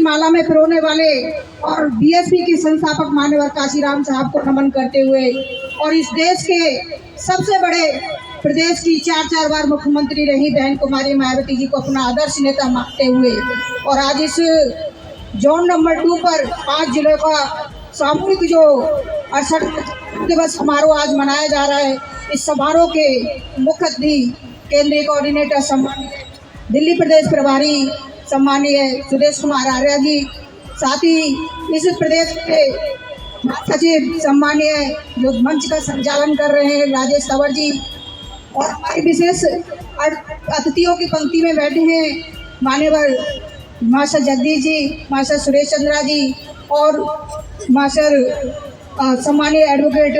माला में पिरोने वाले और बीएसपी के संस्थापक मान्यवर काशीराम साहब को नमन करते हुए और इस देश के सबसे बड़े प्रदेश की 4 बार मुख्यमंत्री रही बहन कुमारी मायावती जी को अपना आदर्श नेता मानते हुए और आज इस जोन नंबर 2 पर 5 जिलों का सामूहिक जो 68 दिवस समारोह आज मनाया जा रहा है। इस समारोह के मुख्य अतिथि केंद्रीय कोऑर्डिनेटर सम्मानीय दिल्ली प्रदेश प्रभारी सम्मानीय सुदेश कुमार आर्य जी, साथ ही इस प्रदेश के सचिव सम्मानीय जो मंच का संचालन कर रहे हैं राजेश तंवर जी, और हमारे विशेष अतिथियों की पंक्ति में बैठे हैं मान्यवर मास्टर जगदीश जी, मास्टर सुरेश चंद्रा जी और मास्टर सम्मानीय एडवोकेट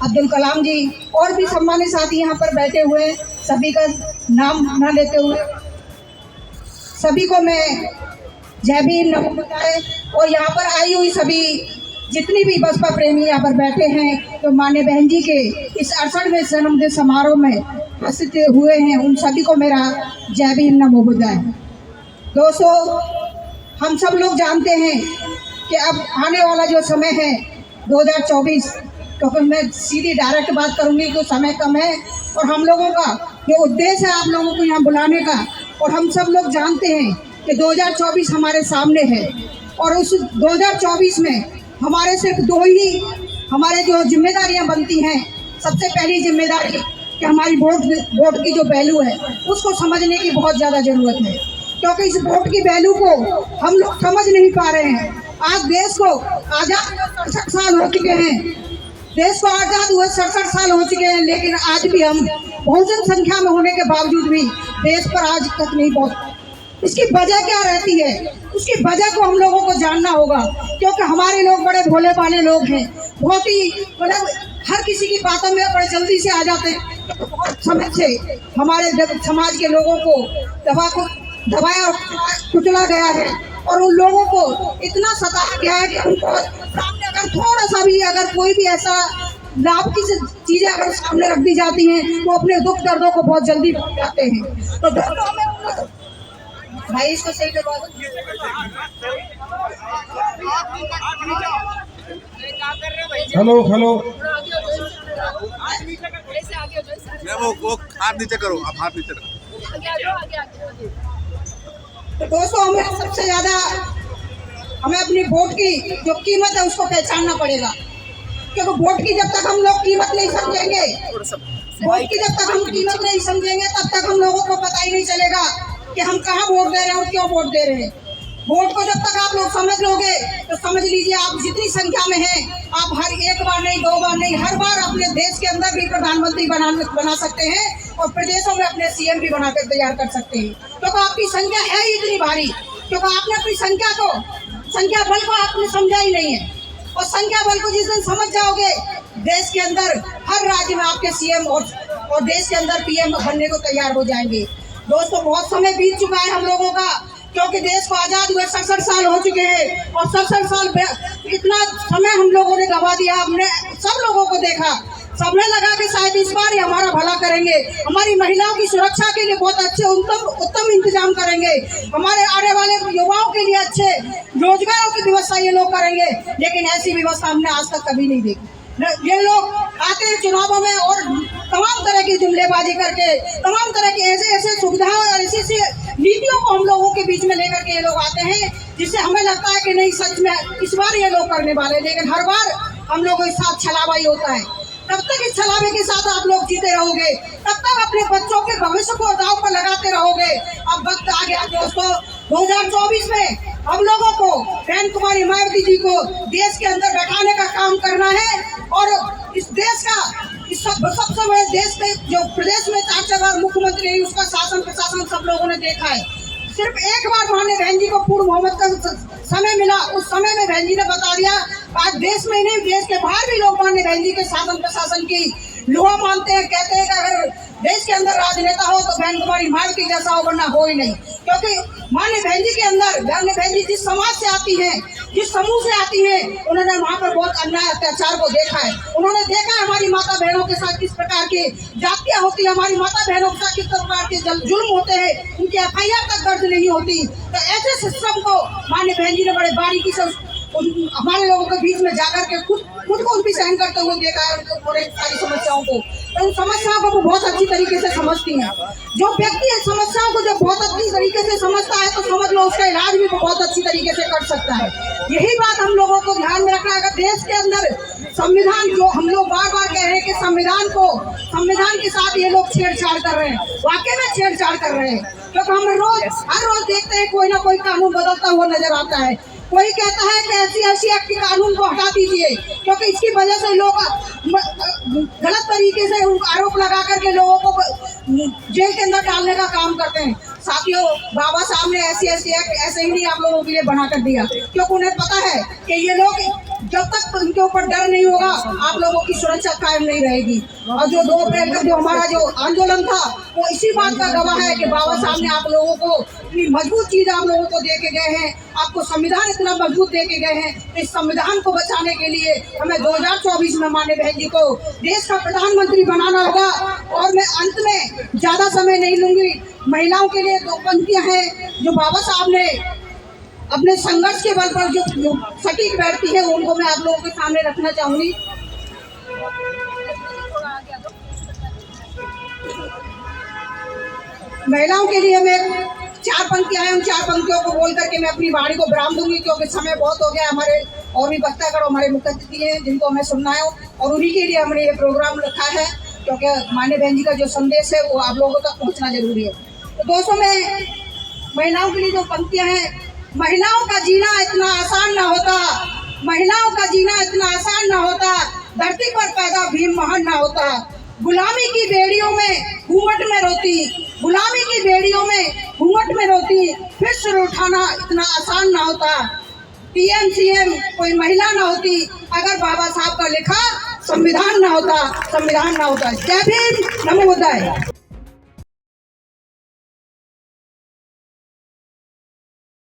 अब्दुल कलाम जी और भी सम्मानित साथी यहाँ पर बैठे हुए, सभी का नाम न लेते हुए सभी को मैं जय भीम नमो बुद्धाय। और यहाँ पर आई हुई सभी जितनी भी बसपा प्रेमी यहाँ पर बैठे हैं तो मान्य बहन जी के इस 68वें जन्मदिन समारोह में उपस्थित हुए हैं, उन सभी को मेरा जय भीम नमो बुद्धाय। दोस्तों, हम सब लोग जानते हैं कि अब आने वाला जो समय है 2024, क्योंकि मैं सीधी डायरेक्ट बात करूंगी कि समय कम है और हम लोगों का जो उद्देश्य है आप लोगों को यहाँ बुलाने का, और हम सब लोग जानते हैं कि 2024 हमारे सामने है और उस 2024 में हमारे सिर्फ 2 ही हमारे जो जिम्मेदारियां बनती हैं। सबसे पहली जिम्मेदारी कि हमारी वोट की जो वैल्यू है उसको समझने की बहुत ज़्यादा ज़रूरत है, क्योंकि इस वोट की वैल्यू को हम लोग समझ नहीं पा रहे हैं। आज देश को आज़ाद 67 साल हो चुके हैं, देश को आज़ाद हुए 67 साल हो चुके हैं, लेकिन आज भी हम बहुजन संख्या में होने के बावजूद भी देश पर आज तक नहीं पहुँचे। इसकी वजह क्या रहती है? उसकी वजह को हम लोगों को जानना होगा, क्योंकि हमारे लोग बड़े भोले भाले लोग हैं, बहुत ही मतलब हर किसी की बातों में बड़े जल्दी से आ जाते हैं। तो बहुत समय से हमारे समाज के लोगों को दबाया और कुचला गया है और उन लोगों को इतना सताया गया है कि उनको सामने अगर थोड़ा सा भी अगर कोई भी ऐसा लाभ की चीजें अगर सामने रख दी जाती हैं तो अपने दुख दर्दों को बहुत जल्दी भूल जाते हैं। तो भाई इसको सही करवा दो। हेलो हेलो, वो हाथ नीचे करो, आप हाथ नीचे करो। तो दोस्तों, हमें सबसे ज्यादा हमें अपनी वोट की जो कीमत है उसको पहचानना पड़ेगा, क्योंकि वोट की जब तक हम लोग कीमत नहीं समझेंगे, वोट की जब तक हम कीमत नहीं समझेंगे तब तक हम लोगों को पता ही नहीं चलेगा कि हम कहाँ वोट दे रहे हैं और क्यों वोट दे रहे हैं। वोट को जब तक आप लोग समझ लोगे तो समझ लीजिए आप जितनी संख्या में हैं, आप हर 1 बार नहीं 2 बार नहीं, हर बार अपने देश के अंदर भी प्रधानमंत्री बना सकते हैं और प्रदेशों में अपने सीएम भी बनाकर तैयार कर सकते हैं, क्योंकि आपकी संख्या है ही इतनी भारी, क्योंकि आपने अपनी संख्या बल को आपने समझा ही नहीं है। और संख्या बल को जिस दिन समझ जाओगे, देश के अंदर हर राज्य में आपके सीएम और देश के अंदर पीएम बनने को तैयार हो जाएंगे। दोस्तों, बहुत समय बीत चुका है हम लोगों का, क्योंकि देश को आज़ाद हुए 67 साल हो चुके हैं और 67 साल इतना समय हम लोगों ने गवा दिया। हमने सब लोगों को देखा, सबने लगा कि शायद इस बार ही हमारा भला करेंगे, हमारी महिलाओं की सुरक्षा के लिए बहुत अच्छे उत्तम इंतजाम करेंगे, हमारे आने वाले युवाओं के लिए अच्छे रोजगारों की व्यवस्था ये लोग करेंगे, लेकिन ऐसी व्यवस्था हमने आज तक कभी नहीं देखी। ये लोग आते हैं चुनावों में और तमाम तरह की जुमलेबाजी करके, तमाम तरह की ऐसे सुविधाएं और ऐसी नीतियों को हम लोगों के बीच में लेकर के ये लोग आते हैं, जिससे हमें लगता है कि नहीं सच में इस बार ये लोग करने वाले हैं, लेकिन हर बार हम लोगों के साथ छलावा ही होता है। तब तक इस छलावे के साथ आप लोग जीते रहोगे, तब तक अपने बच्चों के भविष्य को दांव पर लगाते रहोगे। अब वक्त आ गया दोस्तों, 2024 में हम लोगों को बहन कुमारी मायावती जी को देश के अंदर बैठाने का काम करना है और इस देश का सबसे बड़े देश में जो प्रदेश में 4 बार मुख्यमंत्री है उसका शासन प्रशासन सब लोगों ने देखा है। सिर्फ एक बार माननीय बहन जी को पूर्ण बहुमत का समय मिला, उस समय में बहन जी ने बता दिया आज देश में नहीं देश के बाहर भी लोग माननीय बहन जी के शासन प्रशासन की लोहा मानते हैं, कहते हैं कि अगर देश के अंदर राजनेता हो तो बहन कुमारी मायावती जैसा हो, वरना हो ही नहीं। क्योंकि माननीय बहन जी के अंदर माननीय बहन जी जिस समाज से आती हैं जिस समूह से आती हैं उन्होंने वहाँ पर बहुत अन्याय अत्याचार को देखा है। उन्होंने देखा है हमारी माता बहनों के साथ किस प्रकार की जातियाँ होती है, हमारी माता बहनों के साथ किस प्रकार के जुल्म होते हैं, उनकी FIR तक दर्ज नहीं होती। तो ऐसे सिस्टम को माननीय बहन जी ने बड़े बारीकी से हमारे लोगों के बीच में जाकर के खुद को उनकी सहन करते हुए देखा है, उनको पूरे सारी समस्याओं को। तो उन समस्याओं को वो बहुत अच्छी तरीके से समझती हैं। जो व्यक्ति समस्याओं को जब बहुत अच्छी तरीके से समझता है तो समझ लो उसका इलाज भी वो बहुत अच्छी तरीके से कर सकता है। यही बात हम लोगों को ध्यान में रखना है। अगर देश के अंदर संविधान, जो हम लोग बार बार कह रहे हैं कि संविधान के साथ ये लोग छेड़छाड़ कर रहे हैं, वाकई में छेड़छाड़ कर रहे हैं। क्योंकि हम हर रोज देखते हैं कोई ना कोई कानून बदलता हुआ नजर आता है। कोई कहता है कि ऐसी एक्ट के कानून को हटा दीजिए, क्योंकि इसकी वजह से लोग गलत तरीके से आरोप लगा करके लोगों को जेल के अंदर डालने का काम करते हैं। साथियों, बाबा साहब ने ऐसी एक्ट ऐसे ही नहीं आप लोगों के लिए बना कर दिया, क्योंकि उन्हें पता है कि ये लोग जब तक उनके ऊपर डर नहीं होगा आप लोगों की सुरक्षा कायम नहीं रहेगी। और जो 2 अप्रैल का जो हमारा जो आंदोलन था वो इसी बात का गवाह है कि बाबा साहब ने आप लोगों को इतनी मजबूत चीज आप लोगों को दे के गए हैं, आपको संविधान इतना मजबूत दे के गए हैं। इस संविधान को बचाने के लिए हमें 2024 में माननीय बहन जी को देश का प्रधानमंत्री बनाना होगा। और मैं अंत में ज्यादा समय नहीं लूंगी। महिलाओं के लिए 2 पंक्तियां हैं जो बाबा साहब ने अपने संघर्ष के बल पर जो सटीक बैठती है, उनको मैं आप लोगों के सामने रखना चाहूंगी। महिलाओं के लिए मैं 4 पंक्तियां हैं, उन 4 पंक्तियों को बोल करके मैं अपनी वाणी को विराम दूंगी, क्योंकि समय बहुत हो गया। हमारे और भी वक्ता करो, हमारे मुख्य अतिथि हैं जिनको हमें सुनना है, और उन्हीं के लिए हमने ये प्रोग्राम रखा है, क्योंकि माननीय बहन जी का जो संदेश है वो आप लोगों तक पहुँचना जरूरी है। तो दोस्तों, मैं महिलाओं के लिए जो पंक्तियां हैं, महिलाओं का जीना इतना आसान ना होता, महिलाओं का जीना इतना आसान ना होता, धरती पर पैदा भीम महान ना होता। गुलामी की बेड़ियों में घूंघट में रोती, गुलामी की बेड़ियों में घूंघट में रोती, फिर सिर उठाना इतना आसान ना होता। PM CM कोई महिला ना होती अगर बाबा साहब का लिखा संविधान ना होता, संविधान ना होता। जय भीम, नमो बुद्धाय।